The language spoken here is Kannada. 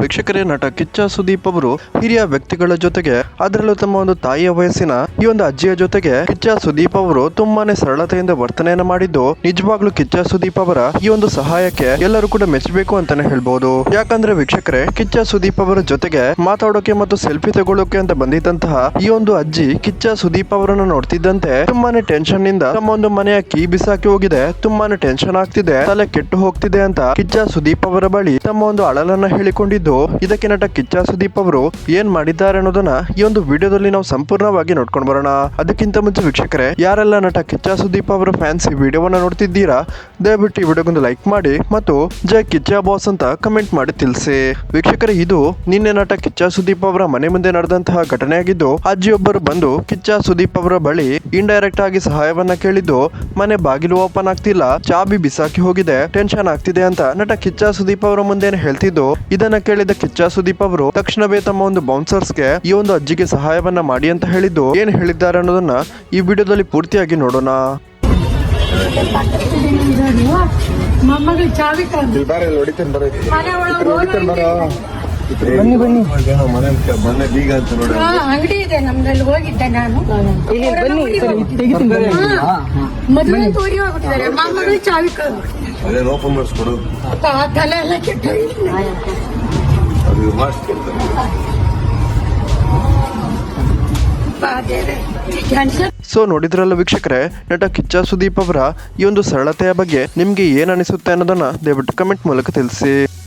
ವೀಕ್ಷಕರೇ, ನಟ ಕಿಚ್ಚ ಸುದೀಪ್ ಅವರು ಹಿರಿಯ ವ್ಯಕ್ತಿಗಳ ಜೊತೆಗೆ ಅದರಲ್ಲೂ ತಮ್ಮ ಒಂದು ತಾಯಿಯ ವಯಸ್ಸಿನ ಈ ಒಂದು ಅಜ್ಜಿಯ ಜೊತೆಗೆ ಕಿಚ್ಚ ಸುದೀಪ್ ಅವರು ತುಂಬಾನೇ ಸರಳತೆಯಿಂದ ವರ್ತನೆಯನ್ನ ಮಾಡಿದ್ದು ನಿಜವಾಗ್ಲೂ ಕಿಚ್ಚ ಸುದೀಪ್ ಅವರ ಈ ಒಂದು ಸಹಾಯಕ್ಕೆ ಎಲ್ಲರೂ ಕೂಡ ಮೆಚ್ಚಬೇಕು ಅಂತಾನೆ ಹೇಳ್ಬಹುದು. ಯಾಕಂದ್ರೆ ವೀಕ್ಷಕರೇ, ಕಿಚ್ಚ ಸುದೀಪ್ ಅವರ ಜೊತೆಗೆ ಮಾತಾಡೋಕೆ ಮತ್ತು ಸೆಲ್ಫಿ ತಗೊಳ್ಳೋಕೆ ಅಂತ ಬಂದಿದ್ದಂತಹ ಈ ಒಂದು ಅಜ್ಜಿ ಕಿಚ್ಚ ಸುದೀಪ್ ಅವರನ್ನು ನೋಡ್ತಿದ್ದಂತೆ ತುಂಬಾನೇ ಟೆನ್ಷನ್ ನಿಂದ ತಮ್ಮ ಒಂದು ಮನೆಯ ಕೀ ಬಿಸಾಕಿ ಹೋಗಿದೆ, ತುಂಬಾನೇ ಟೆನ್ಷನ್ ಆಗ್ತಿದೆ, ತಲೆ ಕೆಟ್ಟು ಹೋಗ್ತಿದೆ ಅಂತ ಕಿಚ್ಚ ಸುದೀಪ್ ಅವರ ಬಳಿ ತಮ್ಮ ಒಂದು ಅಳಲನ್ನ ಹೇಳಿಕೊಂಡಿದ್ದು. ಇದಕ್ಕೆ ನಟ ಕಿಚ್ಚ ಸುದೀಪ್ ಅವರು ಏನ್ ಮಾಡಿದ್ದಾರೆ ಅನ್ನೋದನ್ನ ಈ ಒಂದು ವಿಡಿಯೋದಲ್ಲಿ ನಾವು ಸಂಪೂರ್ಣವಾಗಿ ನೋಡ್ಕೊಂಡು ಬರೋಣ. ಅದಕ್ಕಿಂತ ಮುಂಚೆ ವೀಕ್ಷಕರೇ, ಯಾರೆಲ್ಲ ನಟ ಕಿಚ್ಚ ಸುದೀಪ್ ಅವರ ಫ್ಯಾನ್ಸ್ ಈ ವಿಡಿಯೋವನ್ನ ನೋಡ್ತಿದ್ದೀರಾ, ದಯವಿಟ್ಟು ಈ ವಿಡಿಯೋಗೊಂದು ಲೈಕ್ ಮಾಡಿ ಮತ್ತು ಜೈ ಕಿಚ್ಚ ಬಾಸ್ ಅಂತ ಕಮೆಂಟ್ ಮಾಡಿ ತಿಳಿಸಿ. ವೀಕ್ಷಕರೇ, ಇದು ನಿನ್ನೆ ನಟ ಕಿಚ್ಚ ಸುದೀಪ್ ಅವರ ಮನೆ ಮುಂದೆ ನಡೆದಂತಹ ಘಟನೆಯಾಗಿದ್ದು, ಅಜ್ಜಿಯೊಬ್ಬರು ಬಂದು ಕಿಚ್ಚ ಸುದೀಪ್ ಅವರ ಬಳಿ ಇಂಡೈರೆಕ್ಟ್ ಆಗಿ ಸಹಾಯವನ್ನ ಕೇಳಿದ್ದು, ಮನೆ ಬಾಗಿಲು ಓಪನ್ ಆಗ್ತಿಲ್ಲ, ಚಾಬಿ ಬಿಸಾಕಿ ಹೋಗಿದೆ, ಟೆನ್ಷನ್ ಆಗ್ತಿದೆ ಅಂತ ನಟ ಕಿಚ್ಚ ಸುದೀಪ್ ಅವರ ಮುಂದೆ ಹೇಳ್ತಿದ್ದು. ಇದನ್ನ ಕೇಳಿದ ಕಿಚ್ಚ ಸುದೀಪ್ ಅವರು ತಕ್ಷಣವೇ ತಮ್ಮ ಒಂದು ಬೌನ್ಸರ್ಸ್ಗೆ ಈ ಒಂದು ಅಜ್ಜಿಗೆ ಸಹಾಯವನ್ನ ಮಾಡಿ ಅಂತ ಹೇಳಿದ್ದು. ಏನ್ ಹೇಳಿದ್ದಾರೆ ಅನ್ನೋದನ್ನ ಈ ವಿಡಿಯೋದಲ್ಲಿ ಪೂರ್ತಿಯಾಗಿ ನೋಡೋಣ. ಅಂಗಡಿ ಇದೆ ನಮ್ದಲ್ಲಿ, ಹೋಗಿದ್ದೆ ನಾನು. ಮದುವೆ ತೋರಿ ಹೋಗ್ಬಿಟ್ಟಿದ್ದಾರೆ. ಮೊಮ್ಮಗಳು ಚಾವಿ ಓಪನ್ ಮಾಡಿಸ್ಕೊಡು, ತಲೆ ಎಲ್ಲ ಕೆಟ್ಟ. ಸೊ ನೋಡಿದ್ರಲ್ಲ ವೀಕ್ಷಕರೇ, ನಟ ಕಿಚ್ಚ ಸುದೀಪ್ ಅವರ ಈ ಒಂದು ಸರಳತೆಯ ಬಗ್ಗೆ ನಿಮ್ಗೆ ಏನ್ ಅನಿಸುತ್ತೆ ಅನ್ನೋದನ್ನ ದಯವಿಟ್ಟು ಕಮೆಂಟ್ ಮೂಲಕ ತಿಳಿಸಿ.